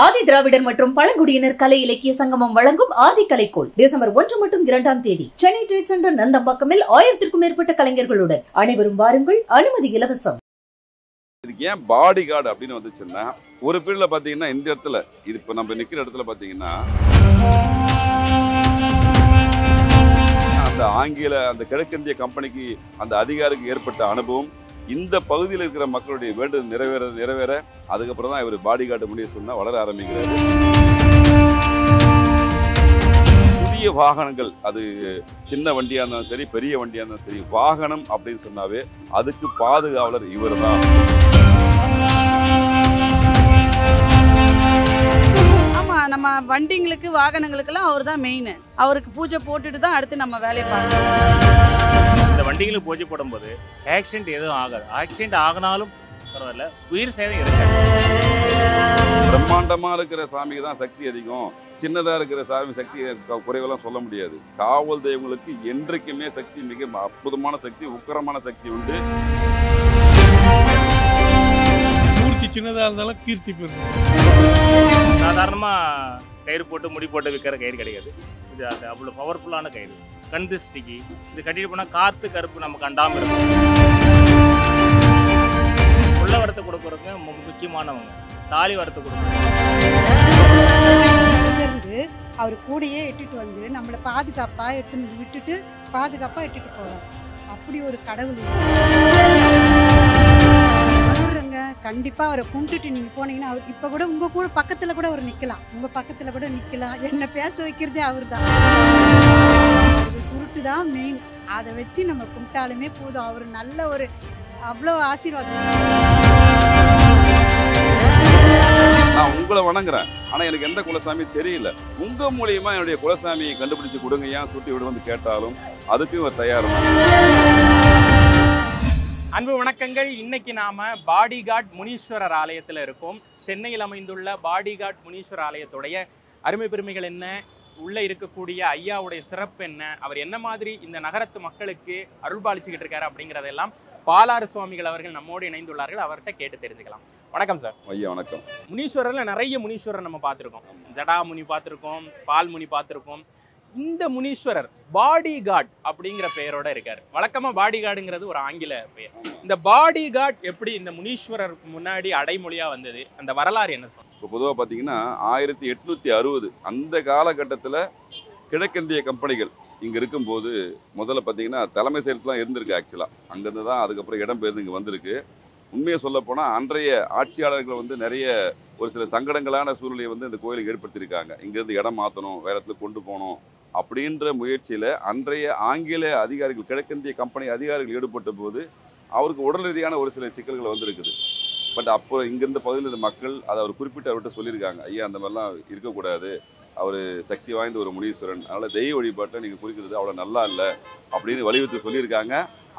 ஆதி திராவிடர் மற்றும் பழங்குடியினர் கலை இலக்கிய சங்கமம் வழங்கும் ஆதி கலைக்கோள் டிசம்பர் 1 மற்றும் 2ஆம் தேதி சென்னை ட்ரேட் சென்டர் நந்தம்பாக்கமில் 1000க்கும் மேற்பட்ட கலைஞர்களுடன் அனைவரும் வாருங்கள். அனுமதி இலவசம். இதுக்கு ஏன் பாடி கார்டு அப்படின்னு வந்துச்சுன்னா, ஒரு பீரியட்ல பாத்தீங்கன்னா இந்த இடத்துல இது இப்ப நம்ம நிக்கிற இடத்துல பாத்தீங்கன்னா அந்த ஆங்கில அந்த கிழக்கிந்திய கம்பெனிக்கு அந்த அதிகாரிக்கு ஏற்பட்ட அனுபவம் இந்த பகுதியில் இருக்கிற மக்களுடைய வேண்டுதல் நிறைவேற அதுக்கப்புறம் தான் இவர் பாடி கார்டு முடிய சொன்னா வளர ஆரம்பிக்கிறாரு. புதிய வாகனங்கள், அது சின்ன வண்டியா இருந்தாலும் சரி பெரிய வண்டியா இருந்தாலும் சரி, வாகனம் அப்படின்னு சொன்னாவே அதுக்கு பாதுகாவலர் இவர் தான். நம்ம வண்டிங்களுக்கு வாகனங்களுக்கெல்லாம் அவர் தான் மெயின். அவருக்கு பூஜை போட்டுட்டு தான் அடுத்து நம்ம வேலையை பார்க்கணும். இந்த வண்டிங்களுக்கு பூஜை போடும்போது ஆக்சிடென்ட் எதுவும் ஆகாது. ஆக்சிடென்ட் ஆகினாலும் பரவாயில்ல, உயிர் சேதம் இருக்காது. பிரம்மாண்டமா இருக்கிற சாமிக்கு தான் சக்தி அதிகம், சின்னதா இருக்கிற சாமி சக்தி குறைவெல்லாம் சொல்ல முடியாது. காவல் தெய்வங்களுக்கு என்றைக்குமே சக்தி மிக அற்புதமான சக்தி, உக்கரமான சக்தி உண்டு. சின்னதாக இருந்தாலும் கீர்த்தி பெறும். சாதாரணமாக கயிறு போட்டு முடி போட்டு விற்கிற கயிறு கிடையாது. இது அது அவ்வளோ பவர்ஃபுல்லான கயிறு. கண் திருஷ்டிக்கு இது கட்டிட்டு போனால் காற்று கருப்பு நமக்கு அண்டாமல் இருக்கும். உள்ள வரத்தை கொடுக்குறதுக்கு முக்கியமானவங்க தாலி வரத்தை கொடுக்குறது. அவர் கூடையே இட்டுட்டு வந்து நம்மளை பாதுகாப்பாக எடுத்துன்னு விட்டுட்டு பாதுகாப்பாக இட்டுட்டு போவார். அப்படி ஒரு கடவுள் கண்டிப்பாக அவரை கும்பிட்டுட்டு நீங்கள் போனீங்கன்னா அவர் இப்போ கூட உங்கள் கூட பக்கத்தில் கூட அவர் நிற்கலாம், உங்கள் பக்கத்தில் கூட நிற்கலாம். என்னை பேச வைக்கிறதே அவர் தான். சுருட்டு தான் மெயின். அதை வச்சு நம்ம கும்பிட்டாலுமே போதும். அவர் நல்ல ஒரு அவ்வளோ ஆசீர்வாதம். நான் உங்களை வணங்குறேன், ஆனால் எனக்கு எந்த குலசாமி தெரியல. உங்கள் மூலியமா என்னுடைய குலசாமியை கண்டுபிடிச்சு கொடுங்க, ஏன் சுட்டி விட வந்து கேட்டாலும் அதுக்கும் இவர் தயார். அன்பு வணக்கங்கள். இன்னைக்கு நாம பாடிகார்ட் முனீஸ்வரர் ஆலயத்தில் இருக்கோம். சென்னையில் அமைந்துள்ள பாடிகார்ட் முனீஸ்வரர் ஆலயத்துடைய அருமை பெருமைகள் என்ன, உள்ள இருக்கக்கூடிய ஐயாவுடைய சிறப்பு என்ன, அவர் என்ன மாதிரி இந்த நகரத்து மக்களுக்கு அருள்பாலிச்சுக்கிட்டு இருக்காரு அப்படிங்கிறதெல்லாம் பாலாறு சுவாமிகள் அவர்கள் நம்மோடு இணைந்துள்ளார்கள். அவர்கிட்ட கேட்டு தெரிஞ்சுக்கலாம். வணக்கம் சார். ஐயா வணக்கம். முனீஸ்வரர்ல நிறைய முனீஸ்வரர் நம்ம பார்த்துருக்கோம். ஜடாமுனி பார்த்துருக்கோம், பால்முனி பார்த்துருக்கோம். இந்த முனீஸ்வரர் பாடிகார்ட் அப்படிங்கிற பெயரோட இருக்காரு. வழக்கமா பாடிகார்டுங்கிறது ஒரு ஆங்கில பெயர். இந்த பாடிகார்ட் எப்படி இந்த முனீஸ்வரருக்கு முன்னாடி அடைமொழியா வந்தது, அந்த வரலாறு என்ன சொல்லுங்க? இப்போ பொதுவாக பார்த்தீங்கன்னா 1860 அந்த காலகட்டத்தில் கிழக்கிந்திய கம்பெனிகள் இங்கே இருக்கும்போது முதல்ல பார்த்தீங்கன்னா தலைமை செயலத்துலாம் இருந்திருக்கு. ஆக்சுவலாக அங்கேருந்து தான் அதுக்கப்புறம் இடம்பெயர்ந்து இங்கே வந்திருக்கு. உண்மையை சொல்ல போனால் அன்றைய ஆட்சியாளர்கள் வந்து நிறைய ஒரு சில சங்கடங்களான சூழ்நிலையை வந்து இந்த கோயிலுக்கு ஏற்படுத்தியிருக்காங்க. இங்கேருந்து இடம் மாற்றணும், வேற இடத்துல கொண்டு போகணும் அப்படின்ற முயற்சியில் அன்றைய ஆங்கில அதிகாரிகள், கிழக்கிந்திய கம்பெனி அதிகாரிகள் ஈடுபட்ட போது அவருக்கு உடல் ரீதியான ஒரு சில சிக்கல்கள் வந்திருக்குது. பட் அப்போ இங்கிருந்த பகுதியில் இந்த மக்கள் அதை அவர் குறிப்பிட்டு அவர்கிட்ட சொல்லியிருக்காங்க, ஐயா அந்த மாதிரிலாம் இருக்கக்கூடாது, அவர் சக்தி வாய்ந்த ஒரு முனீஸ்வரன், அதனால் தெய்வ வழிபாட்டை நீங்கள் குறிக்கிறது அவ்வளோ நல்லா இல்லை அப்படின்னு வலியுறுத்தி சொல்லியிருக்காங்க.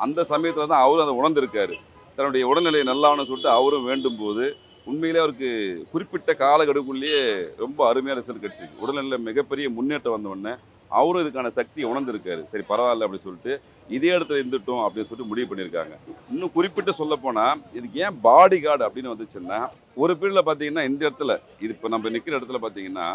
அந்த சமயத்தில் தான் அவரும் அதை உணர்ந்திருக்காரு. தன்னுடைய உடல்நிலை நல்லான்னு சொல்லிட்டு அவரும் வேண்டும் போது உண்மையிலே அவருக்கு குறிப்பிட்ட காலகெடுக்குள்ளேயே ரொம்ப அருமையான ரிசல்ட் கிடச்சிருக்கு. உடல்நிலையில் மிகப்பெரிய முன்னேற்றம் வந்தவுடனே அவரும் இதுக்கான சக்தியை உணர்ந்திருக்காரு. சரி பரவாயில்ல அப்படின்னு சொல்லிட்டு இதே இடத்துல இருந்துட்டோம் அப்படின்னு சொல்லிட்டு முடிவு பண்ணியிருக்காங்க. இன்னும் குறிப்பிட்டு சொல்ல போனால் இதுக்கு ஏன் பாடி கார்டு அப்படின்னு வந்துச்சுன்னா, ஒரு பீரியட்ல பார்த்தீங்கன்னா இந்த இடத்துல இது இப்போ நம்ம நிற்கிற இடத்துல பார்த்தீங்கன்னா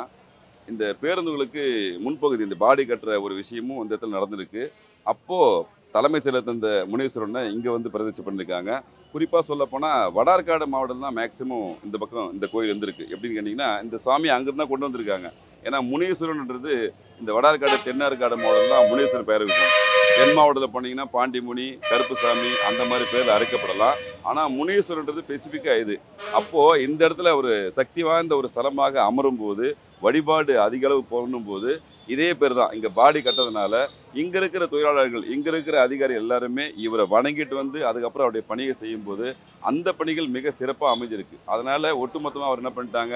இந்த பேருந்துகளுக்கு முன்பகுதி இந்த பாடி கட்டுற ஒரு விஷயமும் இந்த இடத்துல நடந்திருக்கு. அப்போது தலைமை செயலர் இந்த முனீஸ்வரனை இங்கே வந்து பிரதிஷ்டை பண்ணியிருக்காங்க. குறிப்பாக சொல்ல போனால் வடார்காடு மாவட்டம் தான் மேக்சிமம் இந்த பக்கம் இந்த கோயில் இருந்திருக்கு. எப்படின்னு கேட்டிங்கன்னா இந்த சாமி அங்கிருந்து தான் கொண்டு வந்திருக்காங்க. ஏன்னா முனீஸ்வரன்ன்றது இந்த வடார்காடு தென்னார்காடு மாவட்டம் தான் முனீஸ்வரன் பெயர் இருக்கும். தென் மாவட்டத்தில் போனீங்கன்னா பாண்டிமுனி, கருப்புசாமி அந்த மாதிரி பேரில் அழைக்கப்படலாம். ஆனால் முனீஸ்வரன்றது ஸ்பெசிஃபிக்காக இது. அப்போது இந்த இடத்துல ஒரு சக்தி வாய்ந்த ஒரு ஸ்தலமாக அமரும் போது, வழிபாடு அதிக அளவு பண்ணும்போது இதே பேர் தான் இங்கே பாடி கட்டதுனால இங்கே இருக்கிற தொழிலாளர்கள், இங்கே இருக்கிற அதிகாரிகள் எல்லாருமே இவரை வணங்கிட்டு வந்து அதுக்கப்புறம் அவருடைய பணியை செய்யும்போது அந்த பணிகள் மிக சிறப்பாக அமைஞ்சிருக்கு. அதனால் ஒட்டுமொத்தமாக அவர் என்ன பண்ணிட்டாங்க,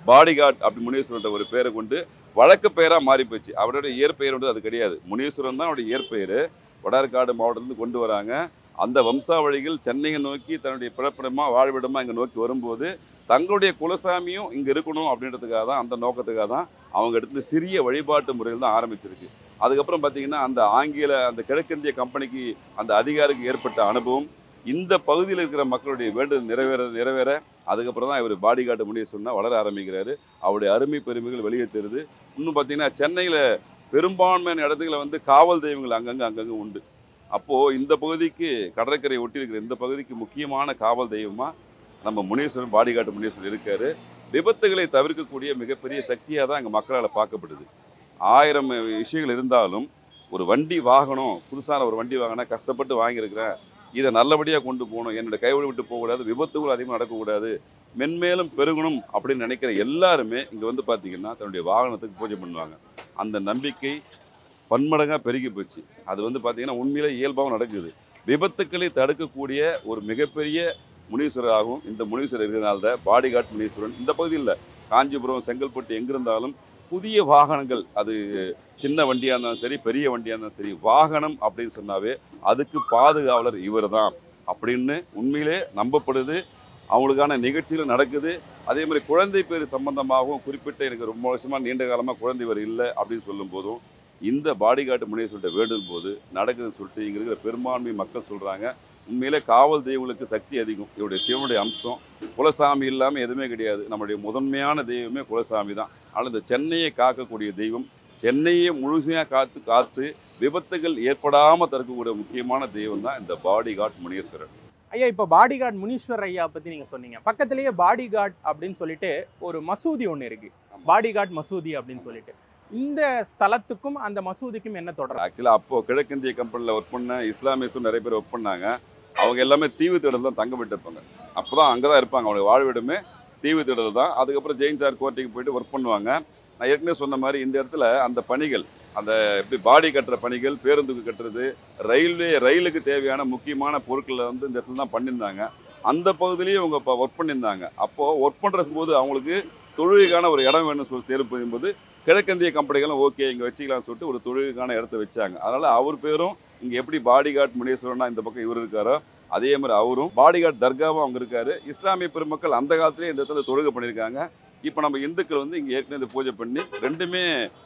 பாடிகார்ட் அப்படி முனீஸ்வரன் ஒரு பேரை கொண்டு வழக்கு பெயராக மாறி போச்சு. அவருடைய இயற்பெயர் வந்து அது கிடையாது. முனீஸ்வரன் தான் அவருடைய இயற்பெயர். வடார்காடு மாவட்டத்திலிருந்து கொண்டு வராங்க. அந்த வம்சாவழிகள் சென்னையை நோக்கி தன்னுடைய பிறப்பிடமாக வாழ்விடமாக இங்கே நோக்கி வரும்போது தங்களுடைய குலசாமியும் இங்கே இருக்கணும் அப்படின்றதுக்காக தான், அந்த நோக்கத்துக்காக தான் அவங்க எடுத்து சிறிய வழிபாட்டு முறையில் தான் ஆரம்பிச்சிருக்கு. அதுக்கப்புறம் பார்த்தீங்கன்னா அந்த கிழக்கிந்திய கம்பெனிக்கு அந்த அதிகாரிக்கு ஏற்பட்ட அனுபவம் இந்த பகுதியில் இருக்கிற மக்களுடைய வேண்டுதல் நிறைவேற அதுக்கப்புறம் தான் இவர் பாடி கார்டு முனீஸ்வரனா வளர ஆரம்பிக்கிறாரு. அவருடைய அருமை பெருமைகள் வெளியே தெரியுது. இன்னும் பார்த்தீங்கன்னா சென்னையில் பெரும்பான்மையான இடத்துல வந்து காவல் தெய்வங்கள் அங்கங்கே உண்டு. அப்போது இந்த பகுதிக்கு கடற்கரை ஒட்டி இருக்கிற இந்த பகுதிக்கு முக்கியமான காவல் தெய்வமாக நம்ம முனீஸ்வரன் பாடி கார்டு முனீஸ்வரன் இருக்காரு. விபத்துகளை தவிர்க்கக்கூடிய மிகப்பெரிய சக்தியாக தான் எங்கள் மக்களால் பார்க்கப்படுது. 1000 விஷயங்கள் இருந்தாலும் ஒரு வண்டி வாங்கணும், புதுசான ஒரு வண்டி வாங்கினா கஷ்டப்பட்டு வாங்கியிருக்கிறேன், இதை நல்லபடியாக கொண்டு போகணும், என்னோட கைவிட்டு விட்டு போகக்கூடாது, விபத்துகள் அதிகமாக நடக்கக்கூடாது, மென்மேலும் பெருகணும் அப்படின்னு நினைக்கிற எல்லாருமே இங்கே வந்து பார்த்தீங்கன்னா தன்னுடைய வாகனத்துக்கு பூஜை பண்ணுவாங்க. அந்த நம்பிக்கை பன்மடங்காக பெருகி போச்சு. அது வந்து பார்த்தீங்கன்னா உண்மையிலே இயல்பாகவும் நடக்குது. விபத்துக்களை தடுக்கக்கூடிய ஒரு மிகப்பெரிய முனீஸ்வரராகவும் இந்த முனீஸ்வரர் இருக்கிறதுனால தான் பாடி கார்டு முனீஸ்வரன் இந்த பகுதியில் காஞ்சிபுரம், செங்கல்பட்டு எங்கிருந்தாலும் புதிய வாகனங்கள், அது சின்ன வண்டியாக இருந்தாலும் சரி, பெரிய வண்டியாக இருந்தாலும் சரி, வாகனம் அப்படின்னு சொன்னாவே அதுக்கு பாதுகாவலர் இவர் தான் அப்படின்னு உண்மையிலே நம்பப்படுது. அவங்களுக்கான நிகழ்ச்சிகள் நடக்குது. அதே மாதிரி குழந்தை பேர் சம்பந்தமாகவும் குறிப்பிட்ட எனக்கு ரொம்ப வருஷமாக நீண்ட காலமாக குழந்தை பேர் இல்லை அப்படின்னு சொல்லும் போதும் இந்த பாடி கார்டு முனீஸ்வரர்கிட்ட வேண்டும் போது நடக்குதுன்னு சொல்லிட்டு இங்கே இருக்கிற பெரும்பான்மை மக்கள் சொல்கிறாங்க. உண்மையிலே காவல் தெய்வங்களுக்கு சக்தி அதிகம். இவருடைய சிவனுடைய அம்சம். குலசாமி இல்லாமல் எதுவுமே கிடையாது. நம்முடைய முதன்மையான தெய்வமே குலசாமி தான். ஆனால் இந்த சென்னையை காக்கக்கூடிய தெய்வம், சென்னையை முழுமையாக காத்து விபத்துகள் ஏற்படாமல் தடுக்கக்கூடிய முக்கியமான தெய்வம் தான் இந்த பாடி கார்டு முனீஸ்வரர். ஐயா, இப்போ பாடி கார்டு முனீஸ்வரர் ஐயா பற்றி நீங்கள் சொன்னீங்க. பக்கத்துலேயே பாடி கார்டு அப்படின்னு சொல்லிட்டு ஒரு மசூதி ஒன்று இருக்குது, பாடி கார்டு மசூதி அப்படின்னு சொல்லிட்டு. இந்த ஸ்தலத்துக்கும் அந்த மசூதிக்கும் என்ன தொடர்? ஆக்சுவலாக அப்போது கிழக்கிந்திய கம்பெனியில் ஒர்க் பண்ண இஸ்லாமியர்ஸும் நிறைய பேர் ஒர்க் பண்ணாங்க. அவங்க எல்லாமே தீவுத்திடல் தான் தங்க விட்டுருப்பாங்க. அப்போ தான் அங்கே தான் இருப்பாங்க. அவங்களுடைய வாழ்விடமே தீவுத்திடல் தான். அதுக்கப்புறம் ஜெயின் சார் கோர்ட்டுக்கு போயிட்டு ஒர்க் பண்ணுவாங்க. நான் ஏற்கனவே சொன்ன மாதிரி இந்த இடத்துல அந்த பணிகள், அந்த எப்படி பாடி கட்டுற பணிகள், பேருந்துக்கு கட்டுறது, ரயிலுக்கு தேவையான முக்கியமான பொருட்களை வந்து இந்த இடத்துல தான் பண்ணியிருந்தாங்க. அந்த பகுதியிலேயே அவங்க இப்போ ஒர்க் பண்ணியிருந்தாங்க. அப்போது ஒர்க் பண்ணுற போது அவங்களுக்கு தொழிலுக்கான ஒரு இடம் வேணும்னு சொல்லி தேர்வு பண்ணும்போது கிழக்கிந்திய கம்பெனிகளும் ஓகே இங்கே வச்சுக்கலாம்னு சொல்லிட்டு ஒரு தொழிலுக்கான இடத்த வச்சாங்க. அதனால் அவர் பேரும் இங்கே எப்படி பாடி கார்டு முனீஸ்வரனா இந்த பக்கம் இவர் இருக்காரோ அதே மாதிரி அவரும் பாடி கார்டு தர்காவும் அவங்க இருக்காரு. இஸ்லாமிய பெருமக்கள் அந்த காலத்திலேயே இந்த இடத்துல தொழுகை பண்ணியிருக்காங்க. இப்போ நம்ம இந்துக்கள் வந்து இங்கே ஏற்கனவே பூஜை பண்ணி ரெண்டுமே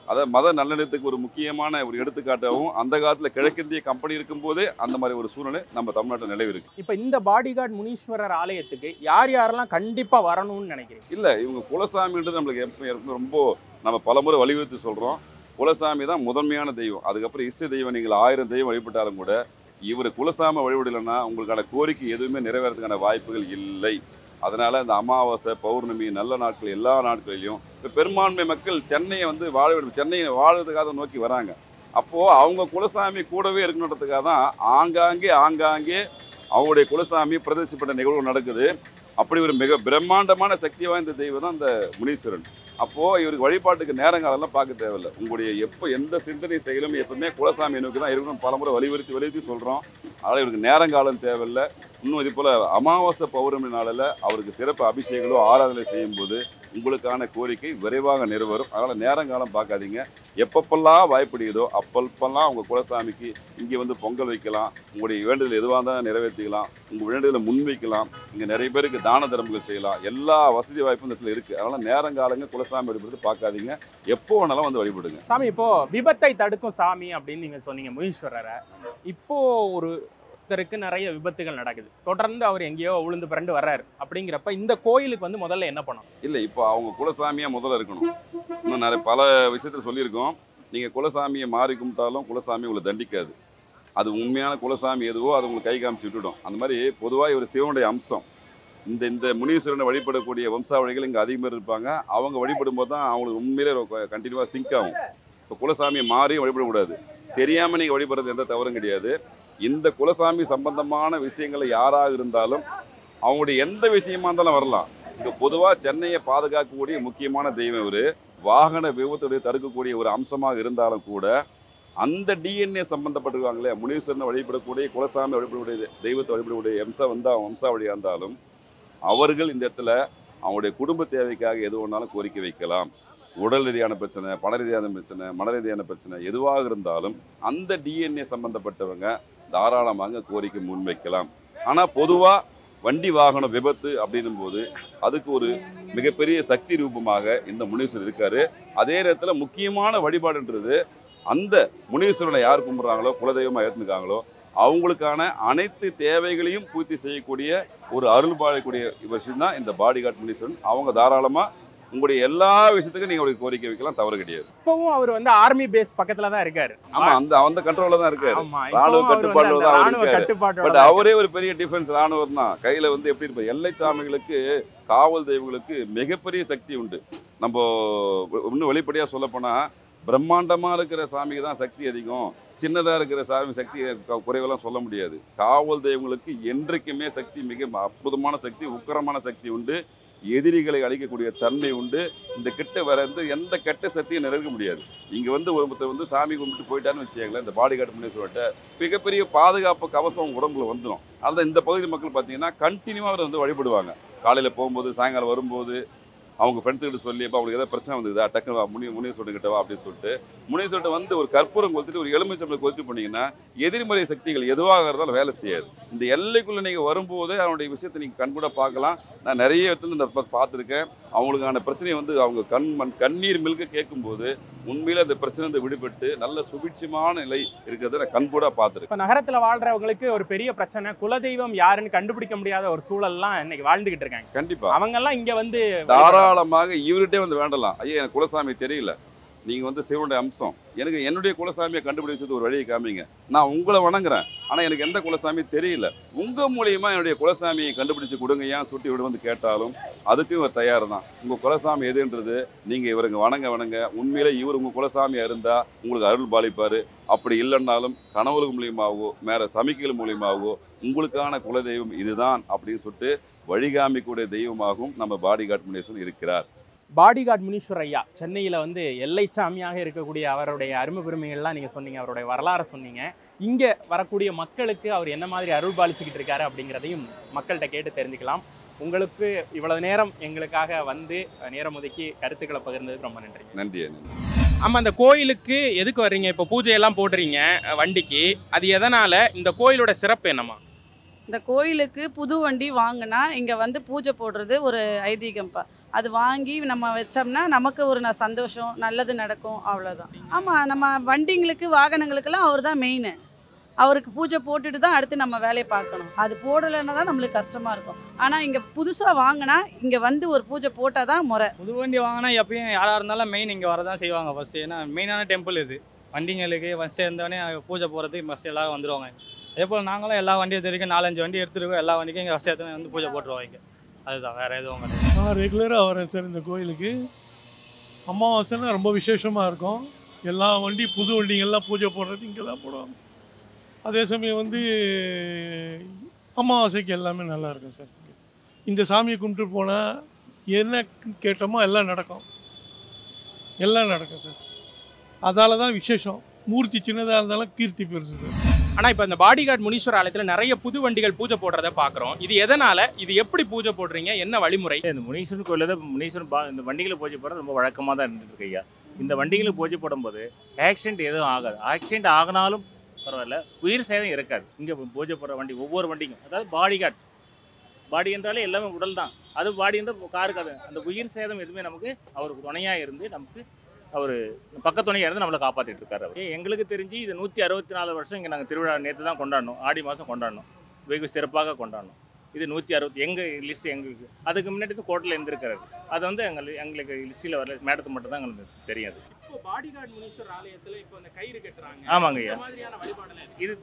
அதாவது மத நல்லெண்ணத்துக்கு ஒரு முக்கியமான ஒரு எடுத்துக்காட்டாகவும் அந்த காலத்தில் கிழக்கிந்திய கம்பெனி இருக்கும்போதே அந்த மாதிரி ஒரு சூழ்நிலை நம்ம தமிழ்நாட்டில் நிலவு இருக்கு. இப்போ இந்த பாடி கார்டு முனீஸ்வரர் ஆலயத்துக்கு யாரெல்லாம் கண்டிப்பாக வரணும்னு நினைக்கிறீங்க? இல்லை, இவங்க குலசாமின்றது நம்மளுக்கு எப்போ ரொம்ப நம்ம பலமுறை வலியுறுத்தி சொல்கிறோம். குலசாமி தான் முதன்மையான தெய்வம். அதுக்கப்புறம் இஷ்ட தெய்வம் நீங்கள் 1000 தெய்வம் வழிபட்டாலும் கூட இவர் குலசாமி வழிபடலைன்னா உங்களுக்கான கோரிக்கை எதுவுமே நிறைவேறதுக்கான வாய்ப்புகள் இல்லை. அதனால் இந்த அமாவாசை, பௌர்ணமி, நல்ல நாட்கள் எல்லா நாட்களிலையும் இப்போ பெரும்பான்மை மக்கள் சென்னையை வந்து சென்னையை வாழ்றதுக்காக நோக்கி வராங்க. அப்போது அவங்க குலசாமி கூடவே இருக்கணுன்றதுக்காக தான் ஆங்காங்கே அவங்களுடைய குலசாமி பிரதேசப்பட்ட நிகழ்வு நடக்குது. அப்படி ஒரு மிக பிரம்மாண்டமான சக்தி வாய்ந்த தெய்வம் தான் இந்த முனீஸ்வரன். அப்போது இவருக்கு வழிபாட்டுக்கு நேரங்காலம்லாம் பார்க்க தேவையில்லை. உங்களுடைய எந்த சிந்தனை செயலும் எப்பவுமே குலசாமி நோக்கி தான் இருக்கணும். பலமுறை வலியுறுத்தி சொல்கிறோம். அதனால் இவருக்கு நேரங்காலம் தேவையில்லை. இன்னும் இது போல் அமாவாசை, பௌர்ணமி நாளில் அவருக்கு சிறப்பு அபிஷேகங்களோ ஆராதனை செய்யும்போது உங்களுக்கான கோரிக்கை விரைவாக நிறைவேறும். அதனால் நேரங்காலம் பார்க்காதீங்க. எப்பப்பெல்லாம் வாய்ப்படுகிறதோ அப்பப்பெல்லாம் உங்கள் குலசாமிக்கு இங்கே வந்து பொங்கல் வைக்கலாம். உங்களுடைய வேண்டுதல் எதுவாக இருந்தாலும் நிறைவேற்றிக்கலாம். உங்கள் வேண்டுதலை முன்வைக்கலாம். இங்கே நிறைய பேருக்கு தான தர்மங்கள் செய்யலாம். எல்லா வசதி வாய்ப்பும் இந்த இடத்துல இருக்குது. அதனால் நேரங்காலங்க குலசாமி வழிபடுறது பார்க்காதீங்க. எப்போ வேணாலும் வந்து வழிபடுங்க. சாமி, இப்போ விபத்தை தடுக்கும் சாமி அப்படின்னு நீங்கள் சொன்னீங்க முனீஸ்வரரை. இப்போ ஒருத்தருக்கு நிறைய விபத்துகள் நடக்குது, தொடர்ந்து அவர் எங்கேயோ உளுந்து பிறண்டு வர்றாரு. அப்படிங்கிறப்ப இந்த கோயிலுக்கு வந்து முதல்ல என்ன பண்ணணும்? இல்லை, இப்போ அவங்க குலசாமியாக முதல்ல இருக்கணும். இன்னும் நிறைய பல விஷயத்தில் சொல்லியிருக்கோம். நீங்கள் குலசாமியை மாறி கும்பிட்டாலும் குலசாமி உங்களை தண்டிக்காது. அது உண்மையான குலசாமி எதுவோ அது உங்களுக்கு கை காமிச்சு விட்டுடும். அந்த மாதிரி பொதுவாக இவர் சிவனுடைய அம்சம். இந்த முனீஸ்வரனை வழிபடக்கூடிய வம்சாவளிகள் இங்கே அதிகம் பேர் இருப்பாங்க. அவங்க வழிபடும் போது தான் அவங்களுக்கு உண்மையிலே கண்டினியூவாக சிங்க் ஆகும். இப்போ குலசாமியை மாறியும் வழிபடக்கூடாது. தெரியாமல் நீங்கள் வழிபடுறது எந்த தவறும் கிடையாது. இந்த குலசாமி சம்பந்தமான விஷயங்கள் யாராக இருந்தாலும் அவங்களுடைய எந்த விஷயமா இருந்தாலும் வரலாம். இங்கே பொதுவாக சென்னையை பாதுகாக்கக்கூடிய முக்கியமான தெய்வம் இவர். வாகன விபத்துடைய தடுக்கக்கூடிய ஒரு அம்சமாக இருந்தாலும் கூட அந்த டிஎன்ஏ சம்பந்தப்பட்டிருக்காங்களே, முனீஸ்வரனை வழிபடக்கூடிய குலசாமி வழிபடக்கூடிய தெய்வத்தை வழிபடக்கூடிய வம்சாவளியாக இருந்தாலும் அவர்கள் இந்த இடத்துல அவங்களுடைய குடும்ப தேவைக்காக எது ஒன்றாலும் கோரிக்கை வைக்கலாம். உடல் ரீதியான பிரச்சனை, பண ரீதியான பிரச்சனை, மன ரீதியான பிரச்சனை எதுவாக இருந்தாலும் அந்த டிஎன்ஏ சம்பந்தப்பட்டவங்க தாராளமாக கோரிக்கை முன்வைக்கலாம். ஆனால் பொதுவாக வண்டி வாகன விபத்து அப்படின்னும் போது அதுக்கு ஒரு மிகப்பெரிய சக்தி ரூபமாக இந்த முனீஸ்வரர் இருக்காரு. அதே நேரத்தில் முக்கியமான வழிபாடுன்றது அந்த முனீஸ்வரனை யார் கும்பிட்றாங்களோ, குலதெய்வமாக ஏற்றுக்காங்களோ அவங்களுக்கான அனைத்து தேவைகளையும் பூர்த்தி செய்யக்கூடிய ஒரு அருள் பாடக்கூடிய விஷயம் தான் இந்த பாடிகார்ட் முனீஸ்வரன். அவங்க தாராளமாக உங்களுடைய எல்லா விஷயத்துக்கும் நீங்க அவருக்கு கோரிக்கை வைக்கலாம், தவறு கிடையாது. இப்பவும் அவர் வந்து ஆர்மி பேஸ் பக்கத்துல தான் இருக்காரு. ஆமா, அந்த கண்ட்ரோல்ல தான் இருக்காரு. ஆமா, ராணுவ கட்டுப்பாடுல தான் ராணுவ கட்டுப்பாடு. பட் அவரே ஒரு பெரிய டிஃபென்ஸ் ராணுவம் தான். கையில வந்து எப்படி இருப்பாரு, எல்லை சாமிகளுக்கு காவல் தெய்வங்களுக்கு மிகப்பெரிய சக்தி உண்டு. நம்ம இன்னும் வெளிப்படையா சொல்ல போனா பிரம்மாண்டமா இருக்கிற சாமிக்கு தான் சக்தி அதிகம், சின்னதா இருக்கிற சாமி சக்தி குறைவெல்லாம் சொல்ல முடியாது. காவல் தெய்வங்களுக்கு என்றைக்குமே சக்தி மிக அற்புதமான சக்தி, உக்கரமான சக்தி உண்டு. எதிரிகளை அழிக்கக்கூடிய தன்மை உண்டு. இந்த கிட்ட வேற எந்த கெட்ட சக்தியும் நெருங்க முடியாது. இங்க வந்து ஒருத்தர் வந்து சாமி கும்பிட்டு போயிட்டான்னு வச்சுக்கங்களேன், இந்த பாடிகார்ட் முனீஸ்வரர்கிட்ட மிகப்பெரிய பாதுகாப்பு கவசம் உடம்புல வந்துடும். அதான் இந்த பகுதி மக்கள் பார்த்தீங்கன்னா கண்டினியூவாக அவர் வந்து வழிபடுவாங்க. காலையில் போகும்போது சாயங்காலம் வரும்போது அவங்க ஃப்ரெண்ட்ஸுக்கிட்ட சொல்லி இப்போ அவங்களுக்கு ஏதாவது பிரச்சனை வந்ததா டக்குனு முனீஸ்வரன் கிட்டவா அப்படின்னு சொல்லிட்டு முனீஸ்வரர்கிட்ட வந்து ஒரு கற்பூரம் கொளுத்துட்டு ஒரு எலுமிச்சம்பளை கொளுத்து போனீங்கன்னா எதிர்மறை சக்திகள் எதுவாக இருந்தாலும் வேலை செய்யாது. இந்த எல்லைக்குள்ளே நீங்கள் வரும்போது அவனுடைய விஷயத்தை நீங்கள் கண்கூட பார்க்கலாம். நான் நிறைய இடத்துல இந்த பார்த்துருக்கேன். அவங்களுக்கான பிரச்சனையை வந்து அவங்க கண்ணீர் மில்க கேட்கும்போது உண்மையில அந்த பிரச்சனை விடுபட்டு நல்ல சுபிட்சமான நிலை இருக்கிறத நான் கண்கூட பார்த்துருக்கேன். இப்போ நகரத்தில் வாழ்றவங்களுக்கு ஒரு பெரிய பிரச்சனை, குலதெய்வம் யாருன்னு கண்டுபிடிக்க முடியாத ஒரு சூழல்லாம் இன்னைக்கு வாழ்ந்துகிட்டு இருக்காங்க. கண்டிப்பா அவங்க எல்லாம் இங்க வந்து தாராளமாக இவர்கிட்டே வந்து வேண்டலாம். ஐயா எனக்கு குலசாமி தெரியல, நீங்கள் வந்து சிவனுடைய அம்சம், எனக்கு என்னுடைய குலசாமியை கண்டுபிடிச்சது ஒரு வழியை காமிங்க, நான் உங்களை வணங்குறேன், ஆனால் எனக்கு எந்த குலசாமி தெரியல, உங்கள் மூலியமா என்னுடைய குலசாமியை கண்டுபிடிச்சு கொடுங்க ஏன் சுட்டி விட வந்து கேட்டாலும் அதுக்கும் இவர் தயார் தான். உங்கள் குலசாமி எதுன்றது நீங்கள் இவருங்க வணங்க உண்மையிலே இவர் உங்கள் குலசாமியாக இருந்தால் உங்களுக்கு அருள் பாலிப்பார். அப்படி இல்லைன்னாலும் கனவுகள் மூலியமாகவோ மேலே சமிக்கைகள் மூலியமாகவோ உங்களுக்கான குலதெய்வம் இதுதான் அப்படின்னு சொல்லிட்டு வழிகாமிக்கூடிய தெய்வமாகவும் நம்ம பாடிகார்ட் முனீஸ்வரன் இருக்கிறார். பாடிகார்ட் முனீஸ்வரர் ஐயா சென்னையில் வந்து எல்லை சாமியாக இருக்கக்கூடிய அவருடைய அருமை பெருமைகள்லாம் நீங்கள் சொன்னீங்க, அவருடைய வரலாறை சொன்னீங்க. இங்கே வரக்கூடிய மக்களுக்கு அவர் என்ன மாதிரி அருள் பாலிச்சுக்கிட்டு இருக்காரு அப்படிங்கிறதையும் மக்கள்கிட்ட கேட்டு தெரிஞ்சுக்கலாம். உங்களுக்கு இவ்வளவு நேரம் எங்களுக்காக வந்து நேரம் ஒதுக்கி கருத்துக்களை பகிர்ந்ததுக்கு ரொம்ப நன்றி. நன்றி. ஆமாம், அந்த கோயிலுக்கு எதுக்கு வர்றீங்க? இப்போ பூஜையெல்லாம் போடுறீங்க வண்டிக்கு, அது எதனால்? இந்த கோயிலோட சிறப்பு என்னம்மா? இந்த கோயிலுக்கு புது வண்டி வாங்கினா இங்கே வந்து பூஜை போடுறது ஒரு ஐதீகம்ப்பா. அது வாங்கி நம்ம வச்சோம்னா நமக்கு ஒரு சந்தோஷம், நல்லது நடக்கும், அவ்வளோதான். ஆமாம், நம்ம வண்டிங்களுக்கு வாகனங்களுக்கெல்லாம் அவர் தான் மெயின். அவருக்கு பூஜை போட்டுட்டு தான் அடுத்து நம்ம வேலையை பார்க்கணும். அது போடலைன்னா தான் நம்மளுக்கு கஷ்டமாக இருக்கும். ஆனால் இங்கே புதுசாக வாங்கினா இங்கே வந்து ஒரு பூஜை போட்டால் தான் முறை. புது வண்டி வாங்கினா எப்பயும் யாராக இருந்தாலும் மெயின் இங்கே வரதான் செய்வாங்க ஃபஸ்ட்டு. ஏன்னா மெயினான டெம்பிள் இது. வண்டிங்களுக்கு ஃபஸ்ட்டு இருந்தோடனே பூஜை போகிறதுக்கு ஃபஸ்ட்டு எல்லோரும் வந்துடுவாங்க. அதே போல் நாங்களும் எல்லா வண்டியும் தெரிவிக்கும் 4-5 வண்டி எடுத்துருக்கோம். எல்லா வண்டிக்கும் இங்கே ஃபஸ்ட்டு எடுத்து வந்து பூஜை போட்டுருவோம் இங்கே. அதுதான், வேறு எதுவும் கிடையாது. நான் ரெகுலராக வரேன் சார் இந்த கோயிலுக்கு. அமாவாசைன்னா ரொம்ப விசேஷமாக இருக்கும். எல்லா வண்டி புது வண்டிங்கள்லாம் பூஜை போடுறது இங்கே தான் போடுவாங்க. அதே சமயம் வந்து அமாவாசைக்கு எல்லாமே நல்லாயிருக்கும் சார். இந்த சாமியை கும்பிட்டு போனால் என்ன கேட்டோமோ எல்லாம் நடக்கும் சார். அதால தான் விசேஷம். மூர்த்தி சின்னதாக இருந்தாலும் கீர்த்தி பெருசு சார். ஆனால் இப்போ இந்த பாடிகார்ட் முனீஸ்வரர் ஆலயத்தில் நிறைய புது வண்டிகள் பூஜை போடுறத பார்க்குறோம். இது எதனால்? இது எப்படி பூஜை போடுறீங்க? என்ன வழிமுறை? இந்த முனீஸ்வரன் கோயிலில் முனீஸ்வரன் இந்த வண்டிகளை பூஜை போடுறது ரொம்ப வழக்கமாக தான் இருந்துருக்கு ஐயா. இந்த வண்டிகளை பூஜை போடும்போது ஆக்சிடென்ட் எதுவும் ஆகாது. ஆக்சிடென்ட் ஆகினாலும் பரவாயில்ல, உயிர் சேதம் இருக்காது. இங்கே பூஜை போடுற வண்டி ஒவ்வொரு வண்டிக்கும், அதாவது பாடி என்றாலே எல்லாமே உடல் தான். அது பாடி என்றால் காருக்கு அந்த உயிர் சேதம் எதுவுமே நமக்கு அவருக்கு துணையாக இருந்து நமக்கு அவர் பக்கத்துணையாக இருந்து நம்மளை காப்பாற்றிட்டு இருக்காரு. அவர் எங்களுக்கு தெரிஞ்சு இது 164 வருஷம் இங்கே நாங்கள் திருவிழா நேற்று தான் கொண்டாடணும், ஆடி மாதம் கொண்டாடணும், வெகு சிறப்பாக கொண்டாடணும். இது 160 எங்கள் லிஸ்ட் எங்களுக்கு. அதுக்கு முன்னாடி கோர்ட்டில் இருந்திருக்கிறாரு. அது வந்து எங்களுக்கு லிஸ்ட்டில் வரல, மேடத்துக்கு மட்டும் தான் எங்களுக்கு தெரியாது. பாடிகார்ட் முனீஸ்வரர் ஆலயத்தில் இப்போ இந்த கயிறு கட்டுறாங்க. ஆமாங்க ஐயா, இது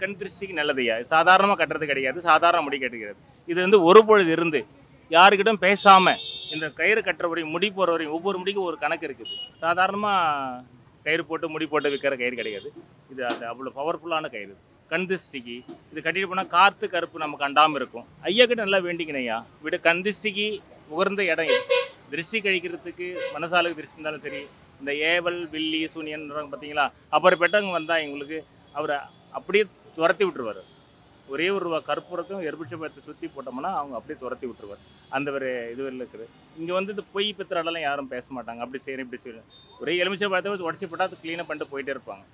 கண் திருஷ்டிக்கு நல்லது ஐயா. சாதாரணமாக கட்டுறது கிடையாது, சாதாரண முடி கட்டுகிறது. இது வந்து ஒரு பொழுது இருந்து யாருக்கிட்டும் பேசாமல் இந்த கயிறு கட்டுற வரையும் முடி போகிற வரையும் ஒவ்வொரு முடிக்கும் ஒரு கணக்கு இருக்குது. சாதாரணமாக கயிறு போட்டு முடி போட்டு விற்கிற கயிறு கிடையாது. இது அது அவ்வளோ பவர்ஃபுல்லான கயிறு. கண் திருஷ்டிக்கு இது கட்டிட்டு போனால் காற்று கருப்பு நமக்கு அண்டாமல் இருக்கும். ஐயா கிட்ட நல்லா வேண்டிக்கணும் ஐயா. விட கண் திருஷ்டிக்கு உகர்ந்த இடம் இது. திருஷ்டி கழிக்கிறதுக்கு மனசாலுக்கு திருஷ்டி இருந்தாலும் சரி, இந்த ஏவல் வில்லி சூனியன் பார்த்தீங்களா, அப்புறம் பெட்டவங்க வந்தால் எங்களுக்கு அவரை அப்படியே துரத்தி விட்டுருவார். ஒரே ஒரு கற்பூரத்தையும் எலுமிச்சம்பழத்தை சுற்றி போட்டோம்னா அவங்க அப்படியே துரத்தி விட்டுருவார். அந்த ஒரு இதுவரையில் இருக்குது. இங்கே வந்து இந்த பொய் பித்திராடெல்லாம் யாரும் பேச மாட்டாங்க. அப்படி செய்யணும் இப்படி செய்யணும். ஒரே எலுமிச்சம்பழத்தை உடச்சி போட்டால் அது க்ளீனாக பண்ணிட்டு போயிட்டே இருப்பாங்க.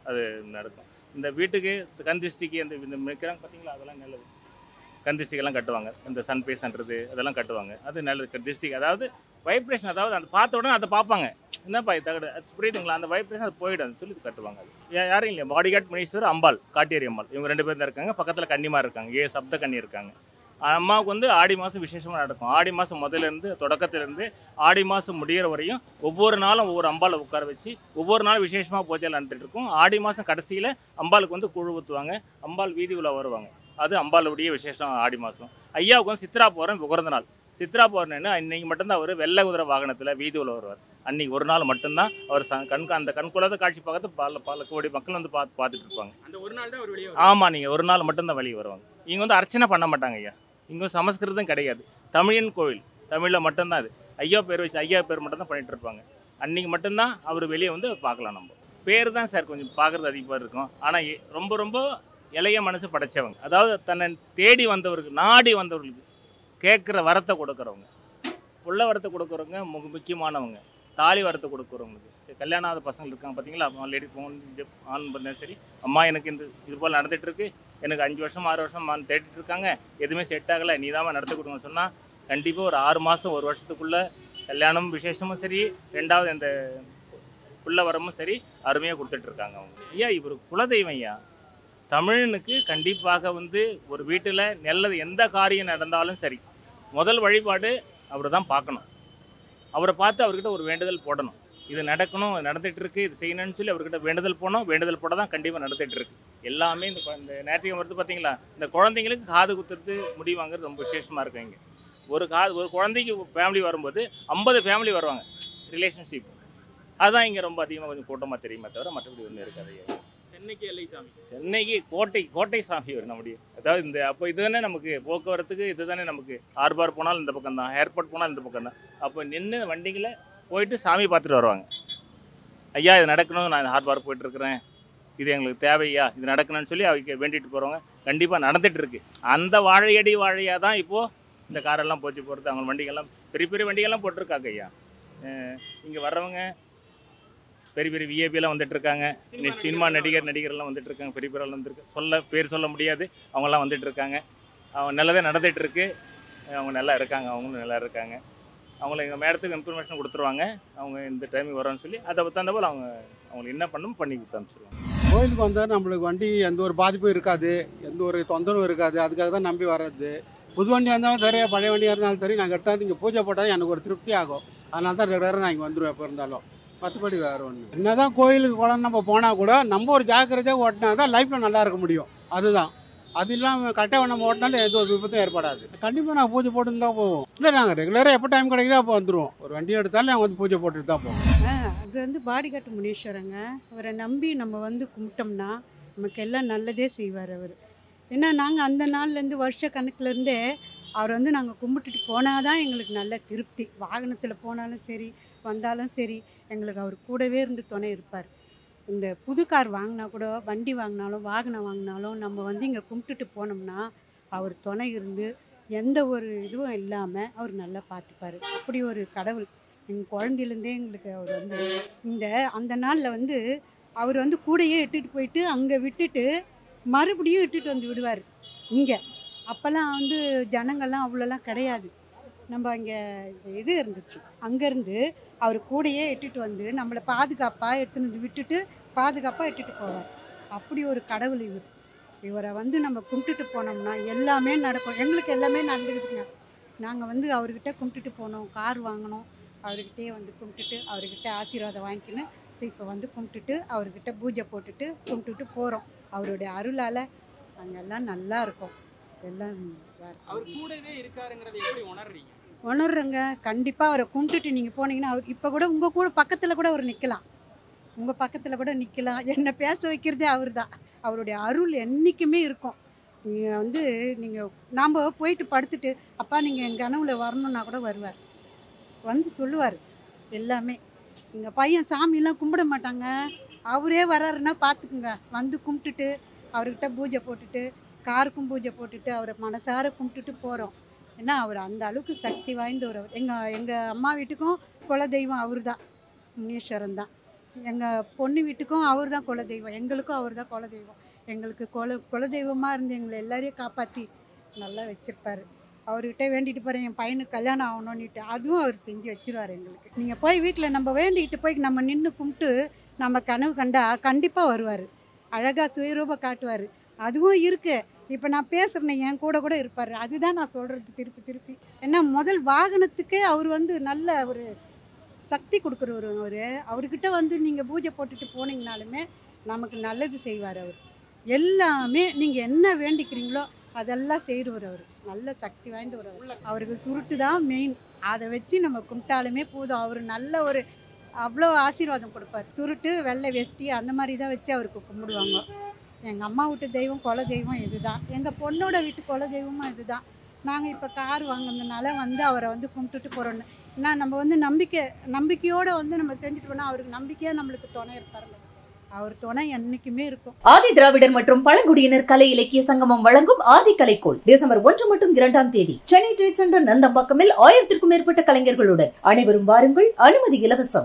அது நடக்கும். இந்த வீட்டுக்கு கண் திருஷ்டிக்கு இந்த மிக்கிறாங்க பார்த்தீங்களா, அதெல்லாம் நல்லது. கண் திருஷ்டிக்கெல்லாம் கட்டுவாங்க. இந்த சன் பேஸ்ன்றது அதெல்லாம் கட்டுவாங்க. அது நல்லது. திருஷ்டிக்கு அதாவது வைப்ரேஷன், அதாவது அந்த பார்த்த உடனே அதை பார்ப்பாங்க. என்னப்பா இது தகடு அது புரியுதுங்களா, அந்த வைப்ரேஷன் அது போயிடும் சொல்லி கட்டுவாங்க. அது யாரும் இல்லை, பாடி கார்டு முனீஸ்வரர், அம்பாள் காட்டேரி அம்பாள், இவங்க 2 பேர் தான் இருக்காங்க. பக்கத்தில் கன்னிமா இருக்காங்க, 7 சப்த கன்னி இருக்காங்க. அம்மாவுக்கு வந்து ஆடி மாதம் விசேஷமாக நடக்கும். ஆடி மாதம் முதலேருந்து தொடக்கத்திலேருந்து ஆடி மாதம் முடிகிற வரையும் ஒவ்வொரு நாளும் ஒவ்வொரு அம்பாளை உட்கார வச்சு ஒவ்வொரு நாளும் விசேஷமாக பூஜையில் நடந்துட்டு இருக்கும். ஆடி மாதம் கடைசியில் அம்பாளுக்கு வந்து கூழ் ஊற்றுவாங்க, அம்பாள் வீதி உலா வருவாங்க. அது அம்பாளுடைய விசேஷம் ஆடி மாதம். ஐயாவுக்கு வந்து சித்ரா பௌர்ணமி பிறந்த நாள். சித்ரா பௌர்ணமின்னு இன்னைக்கு மட்டும்தான் அவர் வெள்ளை குதிரை வாகனத்தில் வீதி உலா வருவார். அன்றைக்கி ஒரு நாள் மட்டும்தான் அவர் அந்த கண்குள்ளாத காட்சி பார்க்கறது பல கோடி மக்கள் வந்து பார்த்துட்டு இருப்பாங்க. அந்த ஒரு நாள் தான் அவர் வெளியே ஆமாம், நீங்கள் ஒரு நாள் மட்டும்தான் வெளியே வருவாங்க. இங்கே வந்து அர்ச்சனை பண்ண மாட்டாங்க ஐயா, இங்கே சமஸ்கிருதம் கிடையாது, தமிழன் கோவில், தமிழில் மட்டும்தான் அது. ஐயா பேர் வச்சு ஐயா பேர் மட்டும்தான் பண்ணிகிட்டு இருப்பாங்க. அன்றைக்கி மட்டும்தான் அவர் வெளியே வந்து பார்க்கலாம். நம்ம பேர் தான் சார் கொஞ்சம் பார்க்குறது அதிகமாக இருக்கும். ஆனால் ரொம்ப ரொம்ப இளைய மனசு படைச்சவங்க. அதாவது தன்னை தேடி வந்தவருக்கு, நாடி வந்தவர்களுக்கு கேட்குற வரத்தை கொடுக்குறவங்க, உள்ள வரத்தை கொடுக்குறவங்க முக்கியமானவங்க. தாலி வரத்தை கொடுக்குறவங்களுக்கு, சரி கல்யாணம் ஆகாத பசங்க இருக்காங்க பார்த்தீங்களா, லேடி ஆண் பண்ண சரி, அம்மா எனக்கு இது போல் நடந்துகிட்ருக்கு, எனக்கு 5 வருஷம் 6 வருஷம் தேடிட்டு இருக்காங்க, எதுவுமே செட் ஆகலை, நீ தான் நடத்தி கொடுங்கன்னு சொன்னால் கண்டிப்பாக ஒரு 6 மாதம் 1 வருஷத்துக்குள்ளே கல்யாணம் விசேஷமும் சரி, 2வது அந்த புள்ள வரமும் சரி அருமையாக கொடுத்துட்ருக்காங்க அவங்க. ஐயா இவர் குலதெய்வம் ஐயா. தமிழனுக்கு கண்டிப்பாக வந்து ஒரு வீட்டில் நல்லது எந்த காரியம் நடந்தாலும் சரி, முதல் வழிபாடு அவரை தான் பார்க்கணும். அவரை பார்த்து அவர்கிட்ட ஒரு வேண்டுதல் போடணும். இது நடக்கணும், நடந்துகிட்டு இருக்குது, இது செய்யணும்னு சொல்லி அவர்கிட்ட வேண்டுதல் போனோம். வேண்டுதல் போட தான் கண்டிப்பாக நடந்துகிட்டு இருக்குது. எல்லாமே இந்த நேற்றைய வருது பார்த்தீங்களா, இந்த குழந்தைங்களுக்கு காது குத்துறது முடி வாங்குறது ரொம்ப விசேஷமாக இருக்கும். இங்கே ஒரு குழந்தைக்கு ஃபேமிலி வரும்போது 50 ஃபேமிலி வருவாங்க, ரிலேஷன்ஷிப். அதுதான் இங்கே ரொம்ப அதிகமாக கொஞ்சம் கூட்டமாக தெரியுமே தவிர மற்றபடி ஒன்றும் இருக்காது. சென்னைக்கு எல்லை சாமி, சென்னைக்கு கோட்டை சாமி வரும் நம்முடைய. அதாவது இந்த அப்போ இது தானே நமக்கு போக்குவரத்துக்கு, இது தானே நமக்கு ஆர்பார் போனாலும் இந்த பக்கம் தான், ஏர்போர்ட் போனாலும் இந்த பக்கம் தான். அப்போ நின்று வண்டிகளை போயிட்டு சாமி பார்த்துட்டு வருவாங்க. ஐயா இது நடக்கணும், நான் ஆர்பார் போயிட்டுருக்குறேன், இது எங்களுக்கு தேவையா, இது நடக்கணும்னு சொல்லி அவங்க வேண்டிட்டு போகிறவங்க கண்டிப்பாக நடந்துகிட்டு இருக்கு. அந்த வாழையடி வாழையாக தான் இப்போது இந்த காரெல்லாம் போச்சு போகிறது. அவங்க வண்டிகள்லாம் பெரிய பெரிய வண்டிகள்லாம் போட்டிருக்காங்க ஐயா. இங்கே வர்றவங்க பெரிய பெரிய விஐபியெல்லாம் வந்துட்டுருக்காங்க, சினிமா நடிகர்லாம் வந்துட்டுருக்காங்க, பெரிய பேரெல்லாம் வந்துருக்கு, பேர் சொல்ல முடியாது, அவங்கெல்லாம் வந்துட்டுருக்காங்க. அவங்க நல்லதே நடந்துகிட்ருக்கு, அவங்க நல்லா இருக்காங்க, அவங்களும் நல்லா இருக்காங்க. அவங்கள எங்கள் மேடத்துக்கு இன்ஃபர்மேஷன் கொடுத்துருவாங்க, அவங்க இந்த டைமுக்கு வரோன்னு சொல்லி அதை தகுந்த போல் அவங்களுக்கு என்ன பண்ணணும் பண்ணி கொடுத்து அனுப்பிச்சிடுவாங்க. கோயிலுக்கு வந்தால் நம்மளுக்கு வண்டி எந்த ஒரு பாதிப்பும் இருக்காது, எந்த ஒரு தொந்தரவும் இருக்காது. அதுக்காக தான் நம்பி வர்றது. புது வண்டியாக இருந்தாலும் சரி, பழைய வண்டியாக இருந்தாலும் சரி, நாங்கள் எடுத்தாந்து இங்கே பூஜை போட்டால் எனக்கு ஒரு திருப்தி ஆகும். அதனால தான் ரெகுலராக நான் இங்கே வந்துடுவேன் எப்போ இருந்தாலும். மற்றபடி வேறு ஒன்று என்ன தான் கோயிலுக்கு குழந்தை நம்ம போனால் கூட நம்ம ஒரு ஜாக்கிரதையாக ஓட்டினா தான் லைஃப்பில் நல்லா இருக்க முடியும். அதுதான். அது இல்லாமல் கரெக்டாக நம்ம ஓட்டினாலும் எந்த ஒரு விபத்தும் ஏற்படாது. கண்டிப்பாக நான் பூஜை போட்டு தான் போவோம். இல்லை நாங்கள் ரெகுலராக எப்போ டைம் கிடைக்குதோ அப்போ வந்துடுவோம். ஒரு வண்டி எடுத்தாலும் நாங்கள் வந்து பூஜை போட்டுட்டு தான் போவோம். அது வந்து பாடிகாட்டு முனீஸ்வரங்க. அவரை நம்பி நம்ம வந்து கும்பிட்டோம்னா நமக்கு எல்லாம் நல்லதே செய்வார் அவர். ஏன்னா நாங்கள் அந்த நாள்லேருந்து வருஷ கணக்குலேருந்தே அவரை வந்து நாங்கள் கும்பிட்டுட்டு போனால் தான் எங்களுக்கு நல்ல திருப்தி. வாகனத்தில் போனாலும் சரி, வந்தாலும் சரி, எங்களுக்கு அவர் கூடவே இருந்து துணை இருப்பார். இந்த புது கார் வாங்கினா கூட, வண்டி வாங்கினாலும் வாகனம் வாங்கினாலும் நம்ம வந்து இங்கே கும்பிட்டுட்டு போனோம்னா அவர் துணை இருந்து எந்த ஒரு இதுவும் இல்லாமல் அவர் நல்லா பார்த்துப்பார். அப்படி ஒரு கடவுள். எங்கள் குழந்தையிலேருந்தே எங்களுக்கு அவர் வந்து அந்த நாளில் வந்து அவர் வந்து கூடையே இட்டுட்டு போயிட்டு அங்கே விட்டுட்டு மறுபடியும் இட்டுட்டு வந்து விடுவார் இங்கே. அப்போல்லாம் வந்து ஜனங்கள்லாம் அவ்வளோலாம் கிடையாது. நம்ம அங்கே இது இருந்துச்சு, அங்கேருந்து அவர் கூடையே இட்டுட்டு வந்து நம்மளை பாதுகாப்பாக எடுத்துன்னு வந்து விட்டுட்டு பாதுகாப்பாக இட்டுட்டு போவார். அப்படி ஒரு கடவுள் இவர். இவரை வந்து நம்ம கும்பிட்டுட்டு போனோம்னா எல்லாமே நடக்கும். எங்களுக்கு எல்லாமே நடந்துக்கிட்டுங்க. நாங்கள் வந்து அவர்கிட்ட கும்பிட்டுட்டு போனோம், கார் வாங்கினோம், அவர்கிட்டயே வந்து கும்பிட்டுட்டு அவர்கிட்ட ஆசீர்வாதம் வாங்கிக்கின்னு இப்போ வந்து கும்பிட்டுட்டு அவர்கிட்ட பூஜை போட்டுட்டு கும்பிட்டுட்டு போகிறோம். அவருடைய அருளால் அங்கெல்லாம் நல்லா இருக்கும். எல்லாம் அவர் கூடவே இருக்காருங்கிறத எப்படி உணர்றீங்க? உணர்றேங்க. கண்டிப்பாக அவரை கும்பிட்டுட்டு நீங்கள் போனீங்கன்னா அவர் இப்போ கூட உங்கள் கூட பக்கத்தில் கூட அவர் நிற்கலாம், உங்கள் பக்கத்தில் கூட நிற்கலாம். என்னை பேச வைக்கிறதே அவர் தான். அவருடைய அருள் என்றைக்குமே இருக்கும். நீங்கள் வந்து நாம் போயிட்டு படுத்துட்டு அப்பா நீங்கள் என் கனவுல வரணுன்னா கூட வருவார், வந்து சொல்லுவார் எல்லாமே. எங்கள் பையன் சாமியெல்லாம் கும்பிட மாட்டாங்க, அவரே வர்றாருன்னா பார்த்துக்குங்க, வந்து கும்பிட்டுட்டு அவர்கிட்ட பூஜை போட்டுட்டு காருக்கும் பூஜை போட்டுட்டு அவரை மனசார கும்பிட்டுட்டு போகிறோம். ஏன்னா அவர் அந்த அளவுக்கு சக்தி வாய்ந்தவர். எங்கள் அம்மா வீட்டுக்கும் குலதெய்வம் அவர் தான், முனீஸ்வரன் தான். எங்கள் பொண்ணு வீட்டுக்கும் அவர் தான் குலதெய்வம், எங்களுக்கும் அவர் தான் குலதெய்வம். எங்களுக்கு குலதெய்வமாக இருந்து எங்களை எல்லாரையும் காப்பாற்றி நல்லா வச்சுருப்பார். அவர்கிட்ட வேண்டிட்டு போகிறேன் என் பையனுக்கு கல்யாணம் ஆகணும்னுட்டு, அதுவும் அவர் செஞ்சு வச்சிருவார் எங்களுக்கு. நீங்கள் போய் வீட்டில் நம்ம வேண்டிக்கிட்டு போய் நம்ம நின்று கும்பிட்டு நம்ம கனவு கண்டா கண்டிப்பாக வருவார், அழகாக சுயரூபம் காட்டுவார். அதுவும் இருக்குது. இப்போ நான் பேசுகிறேன், என் கூட இருப்பார். அதுதான் நான் சொல்கிறது திருப்பி. ஏன்னா முதல் வாகனத்துக்கே அவர் வந்து நல்ல ஒரு சக்தி கொடுக்குறவர். அவர்கிட்ட வந்து நீங்கள் பூஜை போட்டுட்டு போனீங்கனாலுமே நமக்கு நல்லது செய்வார். அவர் எல்லாமே நீங்கள் என்ன வேண்டிக்கிறீங்களோ அதெல்லாம் செய்கிறவர். அவர் நல்ல சக்தி வாய்ந்தவர். அவருக்கு சுருட்டு தான் மெயின். அதை வச்சு நம்ம கும்பிட்டாலுமே போதும். அவர் நல்ல ஒரு அவ்வளோ ஆசீர்வாதம் கொடுப்பார். சுருட்டு, வெள்ளை வேஷ்டி அந்த மாதிரி தான் வச்சு அவருக்கு கும்பிடுவாங்க. எங்கள் அம்மா வீட்டு தெய்வம் குல தெய்வம் இதுதான். எங்கள் பொண்ணோட வீட்டு குல தெய்வமும் இதுதான். நாங்கள் இப்போ கார் வாங்கினதுனால வந்து அவரை வந்து கும்பிட்டுட்டு போகிறோன்னு. ஏன்னா நம்ம வந்து நம்பிக்கையோடு வந்து நம்ம செஞ்சுட்டு போனால் அவருக்கு நம்பிக்கையாக நம்மளுக்கு துணை இருப்பாருங்க. அவர் துணை என்னைக்குமே இருக்கும். ஆதி திராவிடர் மற்றும் பழங்குடியினர் கலை இலக்கிய சங்கமம் வழங்கும் ஆதி கலைக்கோள் டிசம்பர் 1 மற்றும் 2ஆம் தேதி சென்னை ட்ரேட் சென்டர் நந்தம்பாக்கமில் 1000க்கும் மேற்பட்ட கலைஞர்களுடன் அனைவரும் வாருங்கள். அனுமதி இலவசம்.